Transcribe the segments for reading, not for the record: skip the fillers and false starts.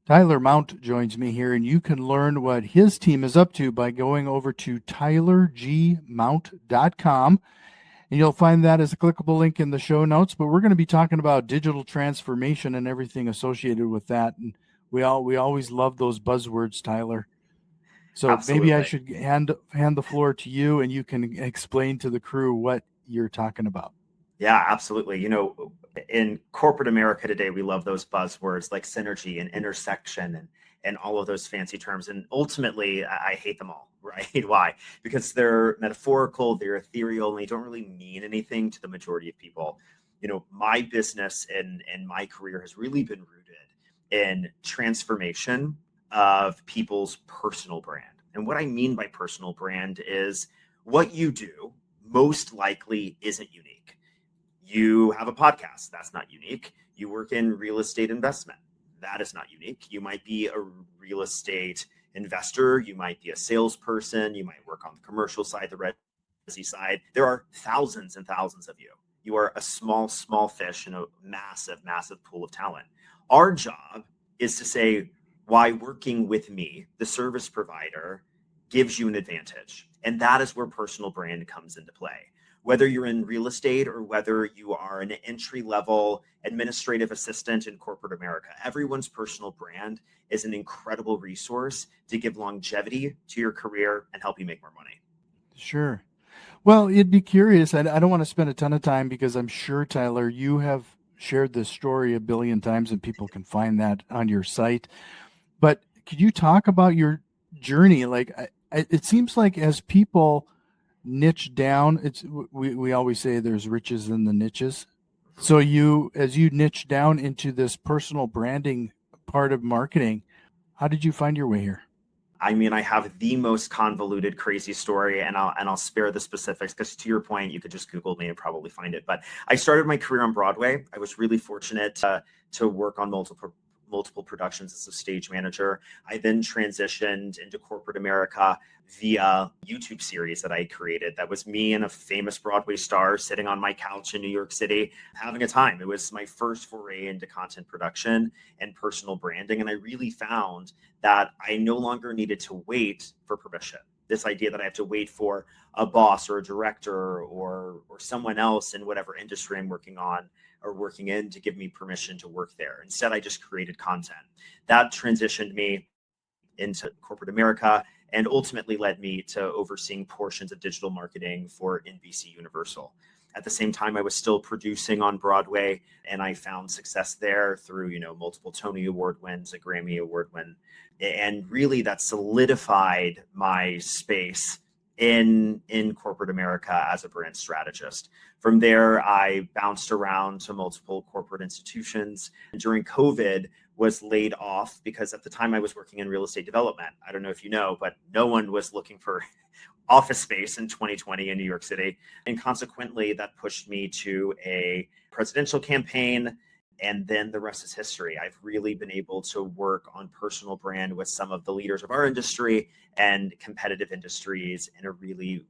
Tyler Mount joins me here, and you can learn what his team is up to by going over to tylergmount.com. And you'll find that as a clickable link in the show notes. But we're going to be talking about digital transformation and everything associated with that. And we always love those buzzwords, Tyler. So maybe I Absolutely. should hand the floor to you, and you can explain to the crew what you're talking about. Yeah, absolutely. In corporate America today, we love those buzzwords like synergy and intersection and all of those fancy terms. And ultimately, I hate them all, right? Why? Because they're metaphorical, they're ethereal, and they don't really mean anything to the majority of people. My business and my career has really been rooted in transformation of people's personal brand. And what I mean by personal brand is what you do most likely isn't unique. You have a podcast, that's not unique. You work in real estate investment, that is not unique. You might be a real estate investor, you might be a salesperson, you might work on the commercial side, the resi side. There are thousands and thousands of you. You are a small fish in a massive pool of talent. Our job is to say why working with me, the service provider, gives you an advantage. And that is where personal brand comes into play. Whether you're in real estate or whether you are an entry level administrative assistant in corporate America, everyone's personal brand is an incredible resource to give longevity to your career and help you make more money. Sure. Well, you'd be curious. I don't want to spend a ton of time because I'm sure, Tyler, you have shared this story a billion times and people can find that on your site. But could you talk about your journey? Like, it seems like as people niche down, we always say there's riches in the niches. So as you niche down into this personal branding part of marketing, how did you find your way here? I mean, I have the most convoluted, crazy story, and I'll spare the specifics because, to your point, you could just Google me and probably find it. But I started my career on Broadway. I was really fortunate to work on multiple productions as a stage manager. I then transitioned into corporate America via YouTube series that I created. That was me and a famous Broadway star sitting on my couch in New York City having a time. It was my first foray into content production and personal branding, and I really found that I no longer needed to wait for permission. This idea that I have to wait for a boss or a director or someone else in whatever industry I'm working on or working in to give me permission to work there. Instead, I just created content. That transitioned me into corporate America and ultimately led me to overseeing portions of digital marketing for NBC Universal. At the same time, I was still producing on Broadway, and I found success there through, multiple Tony Award wins, a Grammy Award win, and really that solidified my space in corporate America as a brand strategist. From there, I bounced around to multiple corporate institutions. During COVID, was laid off because at the time I was working in real estate development. I don't know if you know, but no one was looking for office space in 2020 in New York City. And consequently, that pushed me to a presidential campaign. And then the rest is history. I've really been able to work on personal brand with some of the leaders of our industry and competitive industries in a really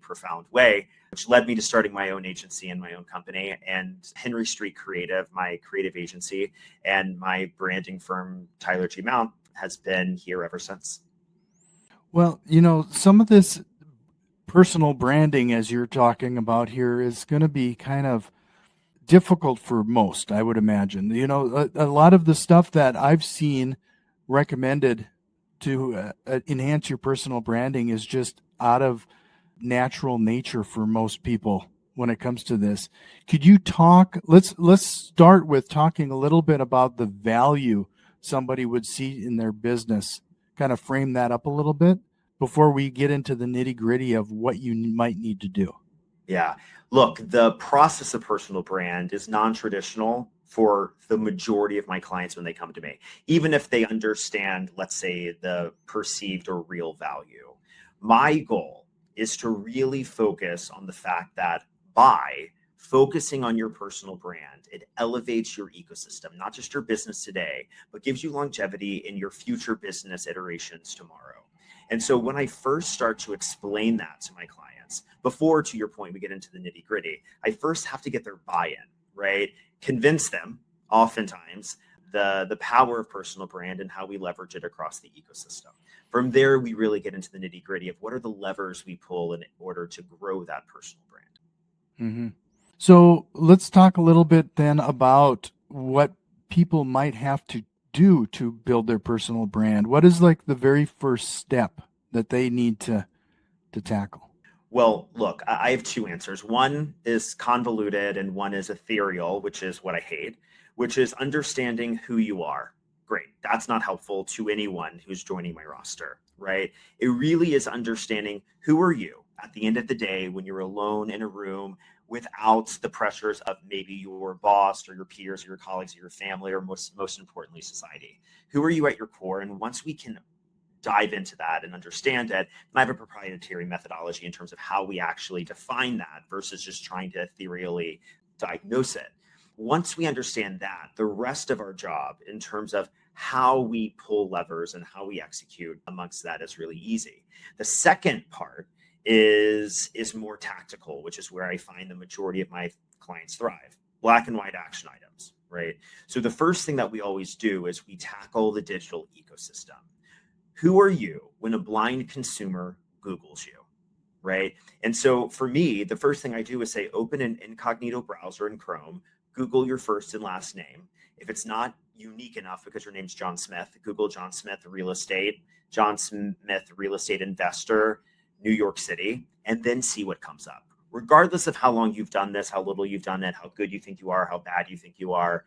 profound way, which led me to starting my own agency and my own company. And Henry Street Creative, my creative agency, and my branding firm, Tyler G. Mount, has been here ever since. Well, some of this personal branding, as you're talking about here, is going to be kind of difficult for most, I would imagine. A lot of the stuff that I've seen recommended to enhance your personal branding is just out of natural nature for most people when it comes to this. Could you talk? Let's start with talking a little bit about the value somebody would see in their business. Kind of frame that up a little bit before we get into the nitty gritty of what you might need to do. Yeah. Look, the process of personal brand is non-traditional for the majority of my clients when they come to me, even if they understand, let's say, the perceived or real value. My goal is to really focus on the fact that by focusing on your personal brand, it elevates your ecosystem, not just your business today, but gives you longevity in your future business iterations tomorrow. And so when I first start to explain that to my clients, before, to your point, we get into the nitty gritty, I first have to get their buy-in, right? Convince them, oftentimes, the power of personal brand and how we leverage it across the ecosystem. From there, we really get into the nitty gritty of what are the levers we pull in order to grow that personal brand. Hmm. So let's talk a little bit then about what people might have to do to build their personal brand. What is like the very first step that they need to tackle? Well, look, I have two answers. One is convoluted and one is ethereal, which is what I hate, which is understanding who you are. Great. That's not helpful to anyone who's joining my roster, right? It really is understanding who are you at the end of the day when you're alone in a room without the pressures of maybe your boss or your peers or your colleagues or your family or most importantly society. Who are you at your core? And once we can dive into that and understand it. And I have a proprietary methodology in terms of how we actually define that versus just trying to ethereally diagnose it. Once we understand that, the rest of our job in terms of how we pull levers and how we execute amongst that is really easy. The second part is more tactical, which is where I find the majority of my clients thrive. Black and white action items, right? So the first thing that we always do is we tackle the digital ecosystem. Who are you when a blind consumer Googles you, right? And so for me, the first thing I do is say, open an incognito browser in Chrome, Google your first and last name. If it's not unique enough because your name's John Smith, Google John Smith real estate, John Smith real estate investor, New York City, and then see what comes up. Regardless of how long you've done this, how little you've done it, how good you think you are, how bad you think you are,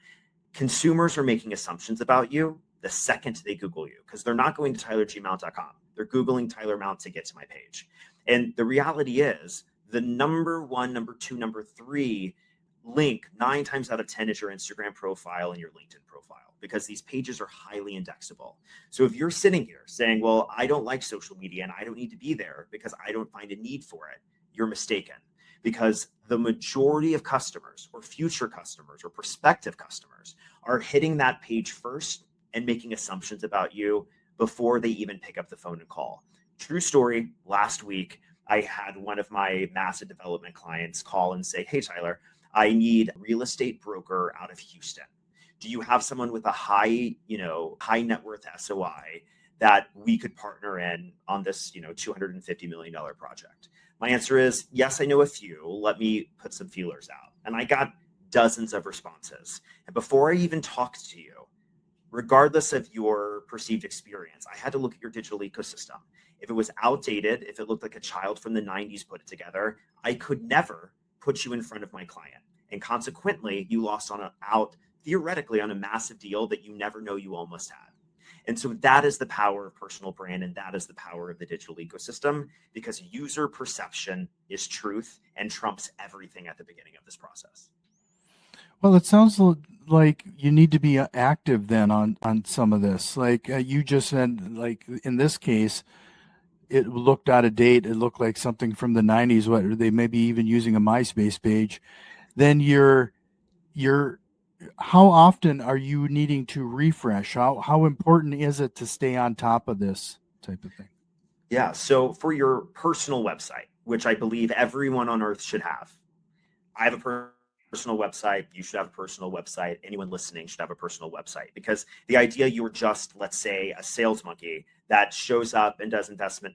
consumers are making assumptions about you the second they Google you because they're not going to tylergmount.com. They're Googling Tyler Mount to get to my page. And the reality is the number one, number two, number three link 9 times out of 10 is your Instagram profile and your LinkedIn profile because these pages are highly indexable. So if you're sitting here saying, well, I don't like social media and I don't need to be there because I don't find a need for it, you're mistaken because the majority of customers or future customers or prospective customers are hitting that page first and making assumptions about you before they even pick up the phone and call. True story, last week, I had one of my massive development clients call and say, hey, Tyler, I need a real estate broker out of Houston. Do you have someone with a high net worth SOI that we could partner in on this, $250 million project? My answer is yes, I know a few. Let me put some feelers out. And I got dozens of responses. And before I even talked to you, regardless of your perceived experience, I had to look at your digital ecosystem. If it was outdated, if it looked like a child from the 90s put it together, I could never put you in front of my client. And consequently, you lost out theoretically on a massive deal that you never know you almost had. And so that is the power of personal brand, and that is the power of the digital ecosystem, because user perception is truth and trumps everything at the beginning of this process. Well, it sounds like you need to be active then on some of this. Like you just said, like in this case, it looked out of date. It looked like something from the 90s. What they may be even using a MySpace page. Then you're how often are you needing to refresh? How important is it to stay on top of this type of thing? Yeah. So for your personal website, which I believe everyone on earth should have, I have a personal website. You should have a personal website. Anyone listening should have a personal website because the idea you're just, let's say, a sales monkey that shows up and does investment,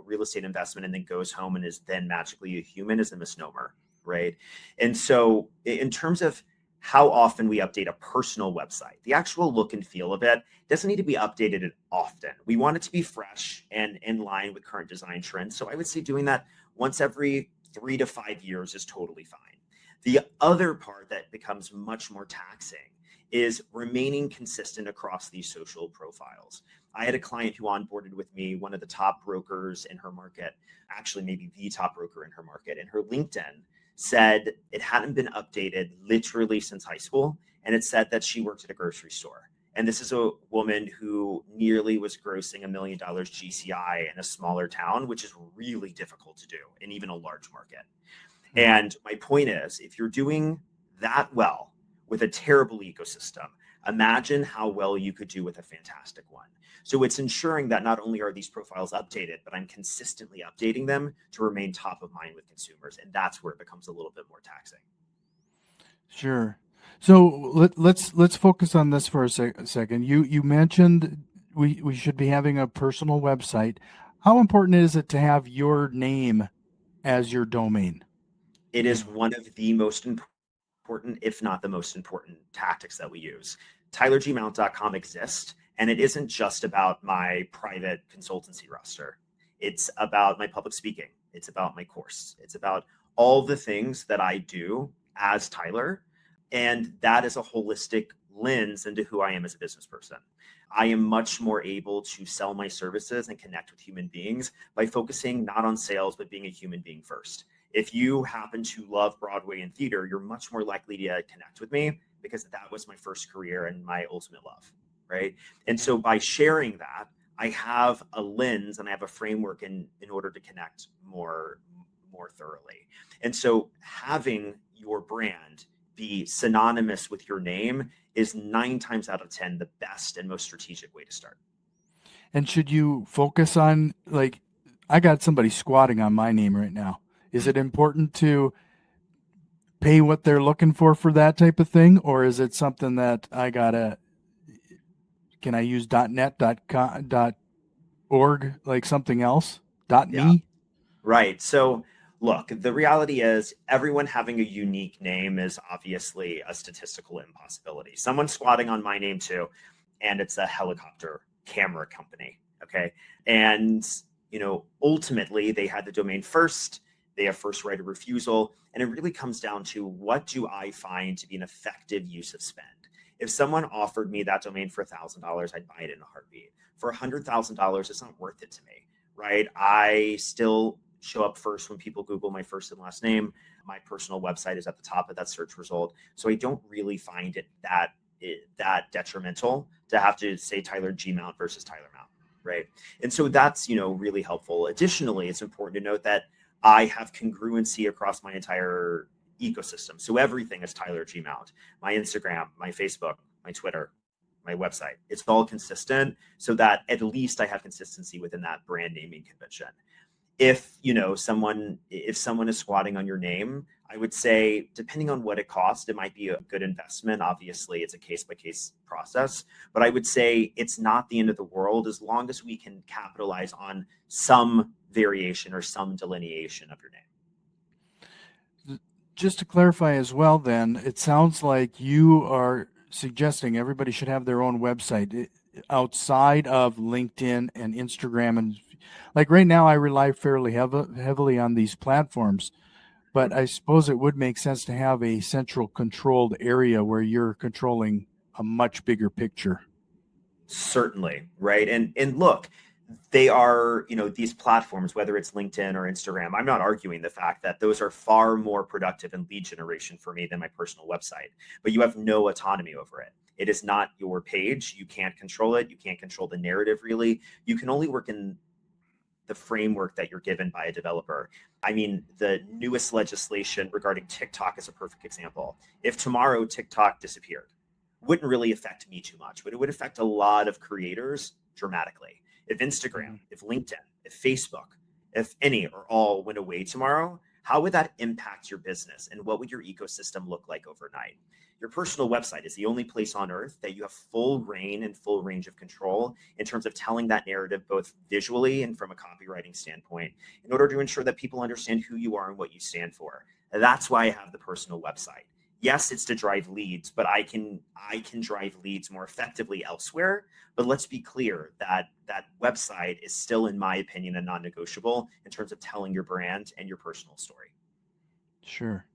real estate investment, and then goes home and is then magically a human is a misnomer, right? And so, in terms of how often we update a personal website, the actual look and feel of it doesn't need to be updated often. We want it to be fresh and in line with current design trends. So I would say doing that once every 3 to 5 years is totally fine. The other part that becomes much more taxing is remaining consistent across these social profiles. I had a client who onboarded with me, one of the top brokers in her market, actually maybe the top broker in her market, and her LinkedIn said it hadn't been updated literally since high school. And it said that she worked at a grocery store. And this is a woman who nearly was grossing $1 million GCI in a smaller town, which is really difficult to do in even a large market. Mm-hmm. And my point is, if you're doing that well with a terrible ecosystem, imagine how well you could do with a fantastic one. So it's ensuring that not only are these profiles updated, but I'm consistently updating them to remain top of mind with consumers. And that's where it becomes a little bit more taxing. Sure. So let's focus on this for a second. You mentioned we should be having a personal website. How important is it to have your name as your domain? It You is know. one of the most important, if not the most important, tactics that we use. TylerGmount.com exists, and it isn't just about my private consultancy roster. It's about my public speaking. It's about my course. It's about all the things that I do as Tyler. And that is a holistic lens into who I am as a business person. I am much more able to sell my services and connect with human beings by focusing not on sales, but being a human being first. If you happen to love Broadway and theater, you're much more likely to connect with me because that was my first career and my ultimate love, right? And Yeah. so by sharing that, I have a lens and I have a framework in order to connect more thoroughly. And so having your brand be synonymous with your name is 9 times out of 10 the best and most strategic way to start. And should you focus on, like, I got somebody squatting on my name right now. Is it important to pay what they're looking for that type of thing, or is it something that I gotta? Can I use .net, .org, like something else? Yeah. .me? Right. So, look, the reality is everyone having a unique name is obviously a statistical impossibility. Someone's squatting on my name too, and it's a helicopter camera company. Okay. And, ultimately they had the domain first, they have first right of refusal. And it really comes down to what do I find to be an effective use of spend? If someone offered me that domain for $1,000, I'd buy it in a heartbeat. For $100,000, it's not worth it to me, right? I still show up first when people Google my first and last name. My personal website is at the top of that search result. So I don't really find it that detrimental to have to say Tyler G Mount versus Tyler Mount, right? And so that's really helpful. Additionally, it's important to note that I have congruency across my entire ecosystem. So everything is Tyler G Mount. My Instagram, my Facebook, my Twitter, my website. It's all consistent so that at least I have consistency within that brand naming convention. If someone is squatting on your name, I would say depending on what it costs, it might be a good investment. Obviously it's a case by case process, but I would say it's not the end of the world as long as we can capitalize on some variation or some delineation of your name. Just to clarify as well, then, it sounds like you are suggesting everybody should have their own website outside of LinkedIn and Instagram. And like right now, I rely fairly heavily on these platforms, but I suppose it would make sense to have a central controlled area where you're controlling a much bigger picture. Certainly, right? And look, they are, these platforms, whether it's LinkedIn or Instagram, I'm not arguing the fact that those are far more productive in lead generation for me than my personal website, but you have no autonomy over it. It is not your page. You can't control it. You can't control the narrative really. You can only work in the framework that you're given by a developer. I mean, the newest legislation regarding TikTok is a perfect example. If tomorrow TikTok disappeared, wouldn't really affect me too much, but it would affect a lot of creators dramatically. If Instagram, Mhm. if LinkedIn, if Facebook, if any or all went away tomorrow, how would that impact your business and what would your ecosystem look like overnight? Your personal website is the only place on earth that you have full reign and full range of control in terms of telling that narrative both visually and from a copywriting standpoint in order to ensure that people understand who you are and what you stand for. That's why I have the personal website. Yes, it's to drive leads, but I can drive leads more effectively elsewhere. But let's be clear that that website is still, in my opinion, a non-negotiable in terms of telling your brand and your personal story. Sure.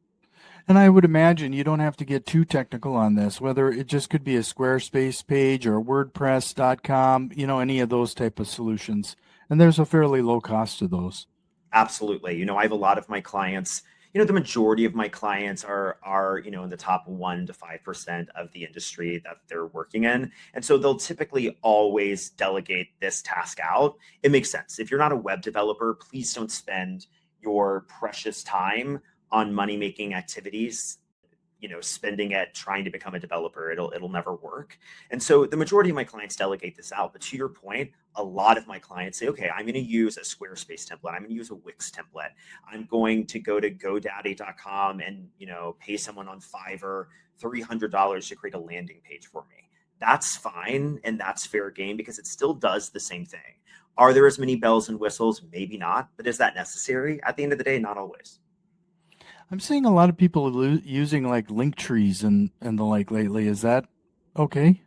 And I would imagine you don't have to get too technical on this, whether it just could be a Squarespace page or WordPress.com, any of those type of solutions. And there's a fairly low cost to those. Absolutely. I have a lot of my clients, the majority of my clients are, in the top 1 to 5% of the industry that they're working in. And so they'll typically always delegate this task out. It makes sense. If you're not a web developer, please don't spend your precious time on money making activities spending it trying to become a developer. It'll never work. And so the majority of my clients delegate this out. But to your point, a lot of my clients say, okay, I'm going to use a Squarespace template. I'm going to use a Wix template. I'm going to go to GoDaddy.com and pay someone on Fiverr $300 to create a landing page for me. That's fine and that's fair game because it still does the same thing. Are there as many bells and whistles? Maybe not, but is that necessary? At the end of the day, not always. I'm seeing a lot of people using like link trees and the like lately. Is that okay?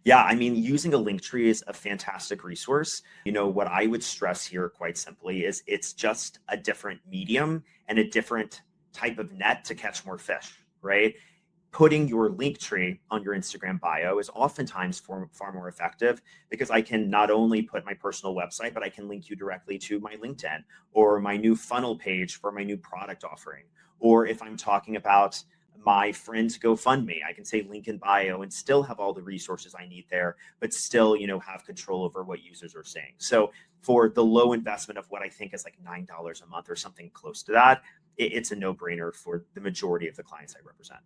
Yeah, I mean, using a link tree is a fantastic resource. What I would stress here quite simply is it's just a different medium and a different type of net to catch more fish, right? Putting your link tree on your Instagram bio is oftentimes far more effective because I can not only put my personal website, but I can link you directly to my LinkedIn or my new funnel page for my new product offering. Or if I'm talking about my friend's GoFundMe, I can say link in bio and still have all the resources I need there, but still, have control over what users are saying. So for the low investment of what I think is like $9 a month or something close to that, it's a no-brainer for the majority of the clients I represent.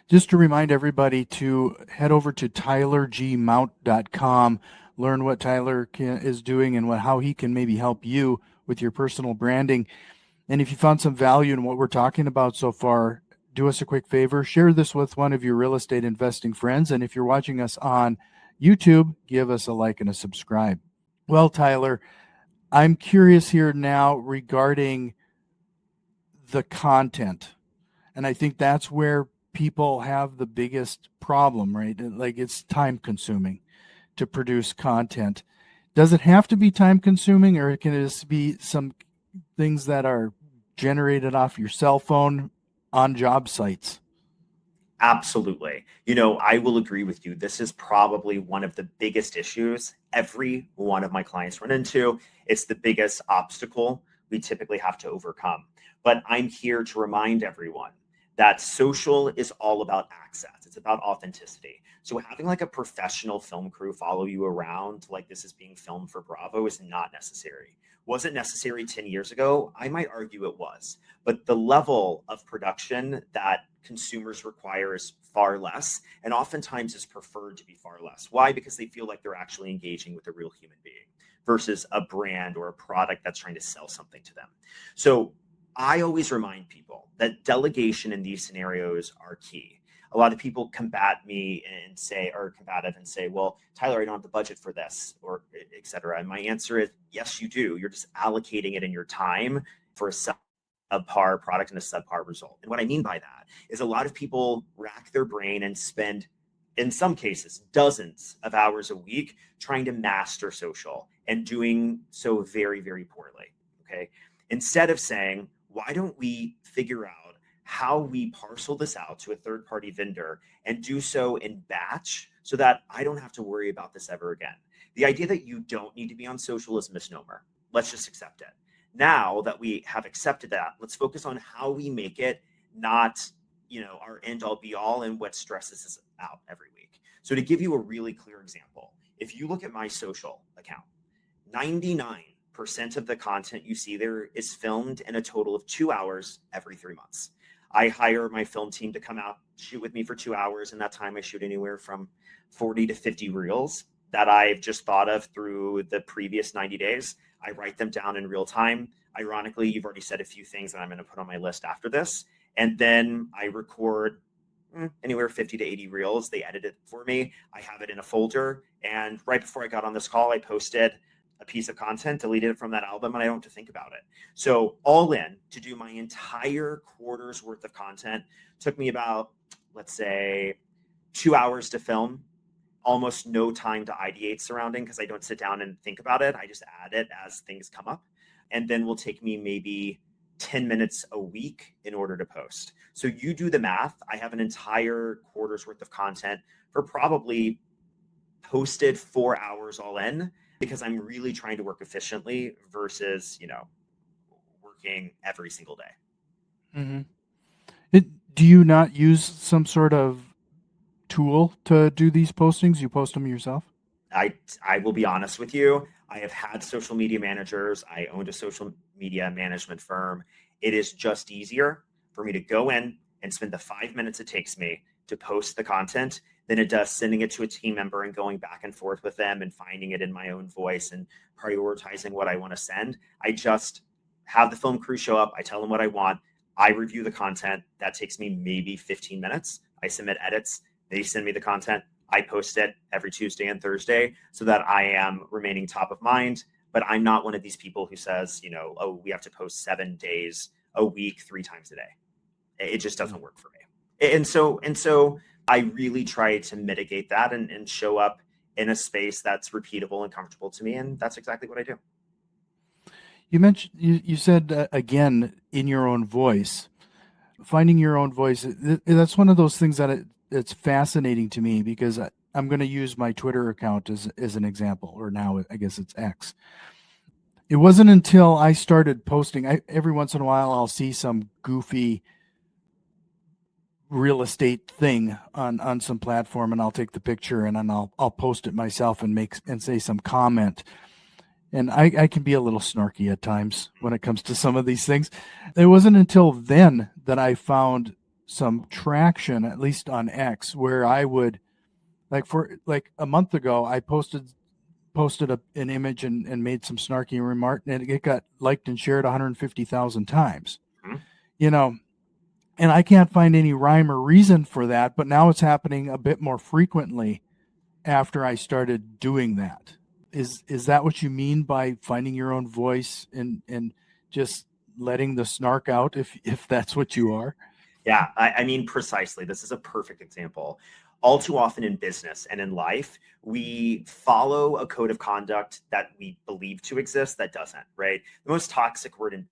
Just to remind everybody to head over to tylergmount.com, learn what Tyler is doing and how he can maybe help you with your personal branding. And if you found some value in what we're talking about so far, do us a quick favor, share this with one of your real estate investing friends. And if you're watching us on YouTube, give us a like and a subscribe. Well, Tyler, I'm curious here now regarding the content. And I think that's where people have the biggest problem, right? Like it's time consuming to produce content. Does it have to be time consuming, or can it just be some things that are generated off your cell phone on job sites? Absolutely. I will agree with you. This is probably one of the biggest issues every one of my clients run into. It's the biggest obstacle we typically have to overcome. But I'm here to remind everyone that social is all about access. It's about authenticity. So having like a professional film crew follow you around like this is being filmed for Bravo is not necessary. Was it necessary 10 years ago? I might argue it was. But the level of production that consumers require is far less and oftentimes is preferred to be far less. Why? Because they feel like they're actually engaging with a real human being versus a brand or a product that's trying to sell something to them. So I always remind people that delegation in these scenarios are key. A lot of people combat me and say, or combative and say, well, Tyler, I don't have the budget for this, or et cetera. And my answer is, yes, you do. You're just allocating it in your time for a subpar product and a subpar result. And what I mean by that is a lot of people rack their brain and spend, in some cases, dozens of hours a week trying to master social and doing so very, very poorly. Okay. Instead of saying, why don't we figure out how we parcel this out to a third party vendor and do so in batch so that I don't have to worry about this ever again? The idea that you don't need to be on social is a misnomer. Let's just accept it. Now that we have accepted that, let's focus on how we make it not, our end all be all and what stresses us out every week. So to give you a really clear example, if you look at my social account, 99% of the content you see there is filmed in a total of 2 hours every 3 months. I hire my film team to come out, shoot with me for 2 hours. In that time, I shoot anywhere from 40 to 50 reels that I've just thought of through the previous 90 days. I write them down in real time. Ironically, you've already said a few things that I'm going to put on my list after this. And then I record anywhere 50 to 80 reels. They edit it for me. I have it in a folder. And right before I got on this call, I posted a piece of content, deleted it from that album, and I don't have to think about it. So all in to do my entire quarter's worth of content took me about, let's say, 2 hours to film, almost no time to ideate surrounding because I don't sit down and think about it. I just add it as things come up. And then will take me maybe 10 minutes a week in order to post. So you do the math. I have an entire quarter's worth of content for probably posted 4 hours all in because I'm really trying to work efficiently versus, working every single day. Mm-hmm. Do you not use some sort of tool to do these postings? You post them yourself? I will be honest with you. I have had social media managers. I owned a social media management firm. It is just easier for me to go in and spend the 5 minutes it takes me to post the content than it does sending it to a team member and going back and forth with them and finding it in my own voice and prioritizing what I want to send. I just have the film crew show up. I tell them what I want. I review the content. That takes me maybe 15 minutes. I submit edits. They send me the content. I post it every Tuesday and Thursday so that I am remaining top of mind. But I'm not one of these people who says, oh, we have to post 7 days a week, 3 times a day. It just doesn't work for me. And so I really try to mitigate that and show up in a space that's repeatable and comfortable to me. And that's exactly what I do. You mentioned, you said, again, in your own voice, finding your own voice. That's one of those things that it's fascinating to me, because I'm going to use my Twitter account as an example, or now I guess it's X. It wasn't until I started posting, every once in a while I'll see some goofy real estate thing on some platform, and I'll take the picture and then I'll post it myself and say some comment. And I can be a little snarky at times when it comes to some of these things. It wasn't until then that I found some traction, at least on X, where I would, for a month ago, I posted an image and made some snarky remark, and it got liked and shared 150,000 times. Mm-hmm. And I can't find any rhyme or reason for that, but now it's happening a bit more frequently after I started doing that. Is that what you mean by finding your own voice and just letting the snark out, if that's what you are? Yeah, I mean, precisely. This is a perfect example. All too often in business and in life, we follow a code of conduct that we believe to exist that doesn't, right? The most toxic word in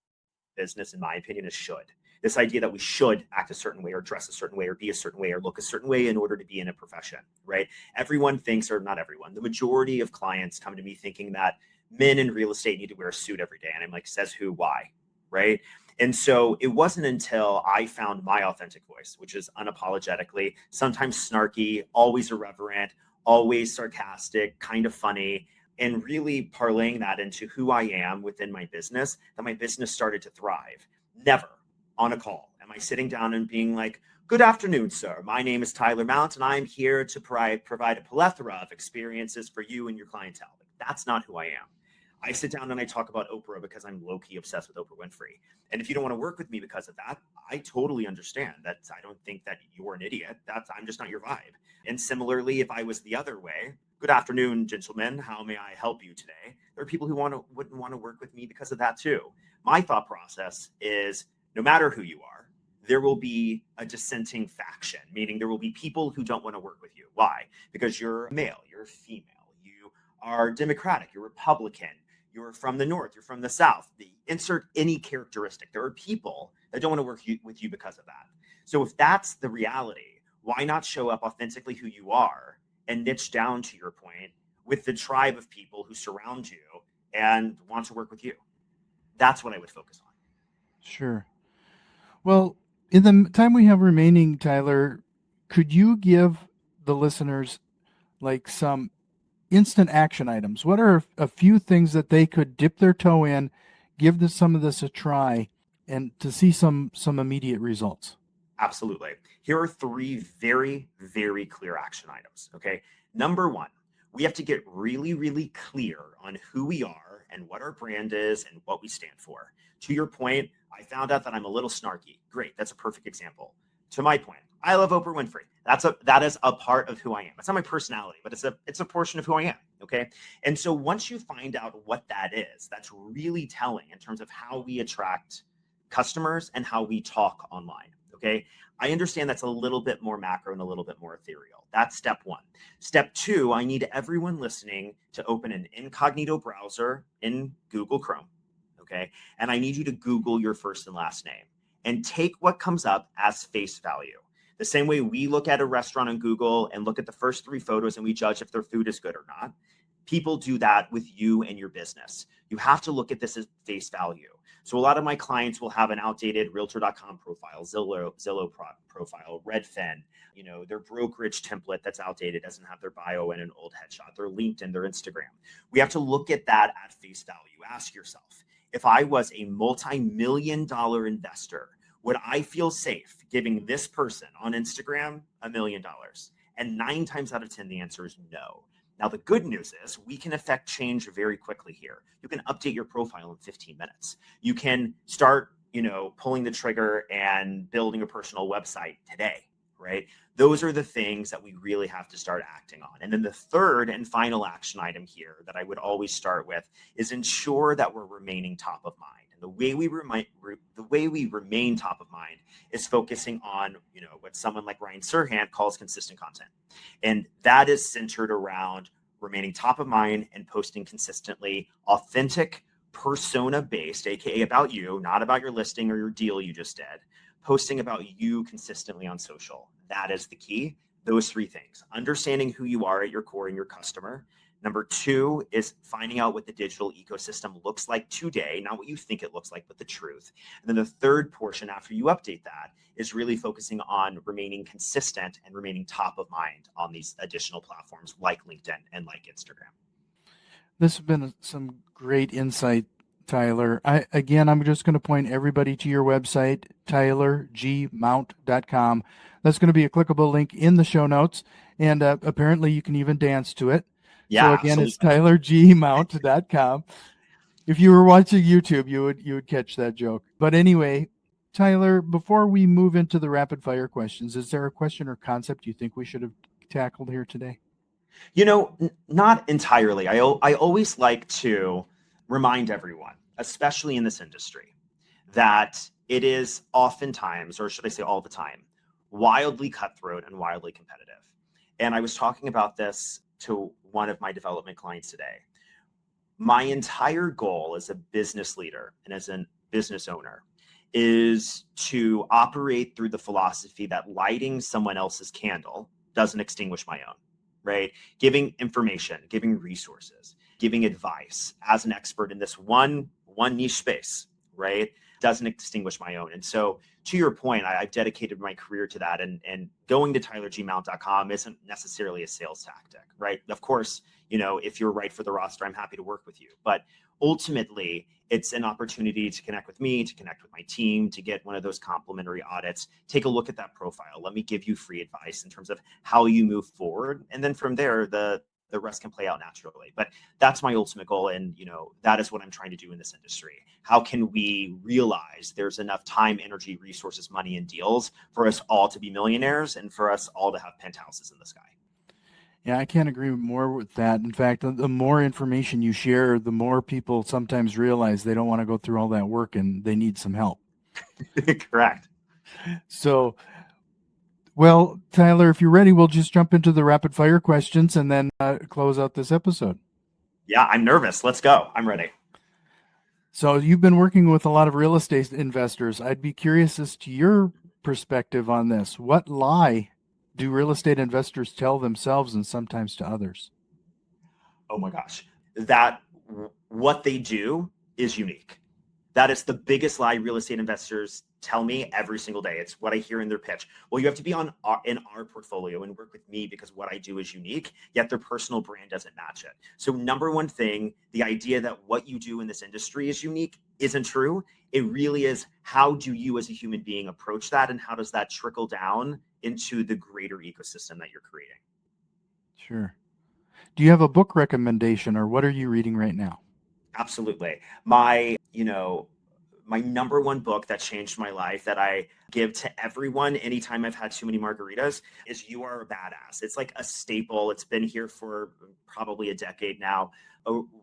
business, in my opinion, is should. This idea that we should act a certain way or dress a certain way or be a certain way or look a certain way in order to be in a profession, right? Everyone thinks, or not everyone, the majority of clients come to me thinking that men in real estate need to wear a suit every day. And I'm like, says who, why, right? And so it wasn't until I found my authentic voice, which is unapologetically, sometimes snarky, always irreverent, always sarcastic, kind of funny, and really parlaying that into who I am within my business, that my business started to thrive. Never on a call am I sitting down and being like, good afternoon, sir. My name is Tyler Mount, and I'm here to provide a plethora of experiences for you and your clientele. That's not who I am. I sit down and I talk about Oprah because I'm low-key obsessed with Oprah Winfrey. And if you don't want to work with me because of that, I totally understand that. I don't think that you're an idiot. I'm just not your vibe. And similarly, if I was the other way, good afternoon, gentlemen. How may I help you today? There are people who wouldn't want to work with me because of that too. My thought process is, no matter who you are, there will be a dissenting faction, meaning there will be people who don't want to work with you. Why? Because you're male, you're female, you are Democratic, you're Republican, you're from the North, you're from the South. Insert any characteristic. There are people that don't want to work with you because of that. So if that's the reality, why not show up authentically who you are and niche down, to your point, with the tribe of people who surround you and want to work with you? That's what I would focus on. Sure. Well, in the time we have remaining, Tyler, could you give the listeners some instant action items? What are a few things that they could dip their toe in, give some of this a try, and to see some immediate results? Absolutely. Here are 3 very, very clear action items. Okay. Number 1, we have to get really, really clear on who we are and what our brand is and what we stand for. To your point, I found out that I'm a little snarky. Great. That's a perfect example. To my point, I love Oprah Winfrey. That is a part of who I am. It's not my personality, but it's a portion of who I am. Okay. And so once you find out what that is, that's really telling in terms of how we attract customers and how we talk online. Okay. I understand that's a little bit more macro and a little bit more ethereal. That's step 1. Step 2, I need everyone listening to open an incognito browser in Google Chrome. Okay. And I need you to Google your first and last name and take what comes up as face value. The same way we look at a restaurant on Google and look at the first 3 photos and we judge if their food is good or not. People do that with you and your business. You have to look at this as face value. So a lot of my clients will have an outdated realtor.com profile, Zillow profile, Redfin, their brokerage template that's outdated, doesn't have their bio and an old headshot, their LinkedIn, their Instagram. We have to look at that at face value. Ask yourself, if I was a multi-million-dollar investor, Would I feel safe giving this person on Instagram $1 million? And 9 times out of 10, the answer is no. Now, the good news is we can affect change very quickly here. You can update your profile in 15 minutes. You can start, pulling the trigger and building a personal website today, right? Those are the things that we really have to start acting on. And then the third and final action item here that I would always start with is ensure that we're remaining top of mind. And the way we remain top of mind is focusing on, what someone like Ryan Serhant calls consistent content. And that is centered around remaining top of mind and posting consistently authentic, persona based, aka about you, not about your listing or your deal you just did, posting about you consistently on social. That is the key. Those three things: understanding who you are at your core and your customer. Number two is finding out what the digital ecosystem looks like today, not what you think it looks like, but the truth. And then the third portion after you update that is really focusing on remaining consistent and remaining top of mind on these additional platforms like LinkedIn and like Instagram. This has been some great insight, Tyler. I'm just going to point everybody to your website, tylergmount.com. That's going to be a clickable link in the show notes, and apparently you can even dance to it. Yeah, so again, absolutely. It's tylergmount.com. If you were watching YouTube, you would catch that joke. But anyway, Tyler, before we move into the rapid fire questions, is there a question or concept you think we should have tackled here today? Not entirely. I always like to remind everyone, especially in this industry, that it is oftentimes, or should I say all the time, wildly cutthroat and wildly competitive. And I was talking about this to one of my development clients today. My entire goal as a business leader and as a business owner is to operate through the philosophy that lighting someone else's candle doesn't extinguish my own, right? Giving information, giving resources, giving advice as an expert in this one niche space, right, doesn't extinguish my own. And so, to your point, I've dedicated my career to that. And going to tylergmount.com isn't necessarily a sales tactic, right? Of course, if you're right for the roster, I'm happy to work with you. But ultimately, it's an opportunity to connect with me, to connect with my team, to get one of those complimentary audits. Take a look at that profile. Let me give you free advice in terms of how you move forward. And then from there, the rest can play out naturally. But that's my ultimate goal. And, that is what I'm trying to do in this industry. How can we realize there's enough time, energy, resources, money, and deals for us all to be millionaires and for us all to have penthouses in the sky? Yeah, I can't agree more with that. In fact, the more information you share, the more people sometimes realize they don't want to go through all that work and they need some help. Correct. So, well, Tyler, if you're ready, we'll just jump into the rapid fire questions and then close out this episode. Yeah, I'm nervous. Let's go. I'm ready. So you've been working with a lot of real estate investors. I'd be curious as to your perspective on this. What lie do real estate investors tell themselves and sometimes to others? Oh my gosh. That what they do is unique. That is the biggest lie real estate investors tell me every single day. It's what I hear in their pitch. Well, you have to be in our portfolio and work with me because what I do is unique, yet their personal brand doesn't match it. So number one thing, the idea that what you do in this industry is unique isn't true. It really is, how do you as a human being approach that, and how does that trickle down into the greater ecosystem that you're creating? Sure. Do you have a book recommendation, or what are you reading right now? Absolutely. My number one book that changed my life, that I give to everyone anytime I've had too many margaritas, is You Are a Badass. It's like a staple. It's been here for probably a decade now.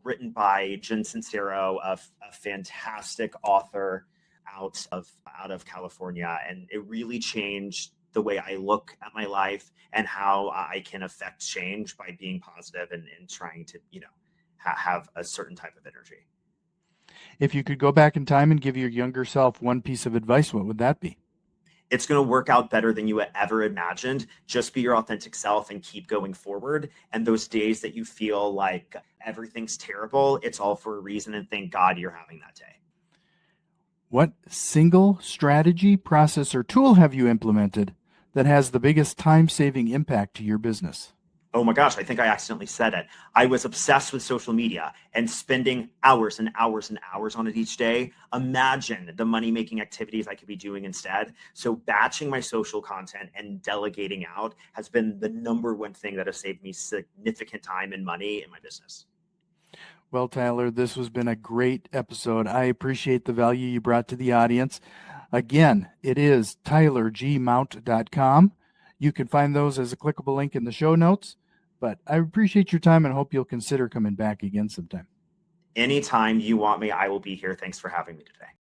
Written by Jen Sincero, a fantastic author out of California, and it really changed the way I look at my life and how I can affect change by being positive and trying to have a certain type of energy. If you could go back in time and give your younger self one piece of advice, what would that be? It's going to work out better than you ever imagined. Just be your authentic self and keep going forward. And those days that you feel like everything's terrible, it's all for a reason. And thank God you're having that day. What single strategy, process, or tool have you implemented that has the biggest time-saving impact to your business? Oh my gosh, I think I accidentally said it. I was obsessed with social media and spending hours and hours and hours on it each day. Imagine the money making activities I could be doing instead. So, batching my social content and delegating out has been the number one thing that has saved me significant time and money in my business. Well, Tyler, this has been a great episode. I appreciate the value you brought to the audience. Again, it is tylergmount.com. You can find those as a clickable link in the show notes. But I appreciate your time and hope you'll consider coming back again sometime. Anytime you want me, I will be here. Thanks for having me today.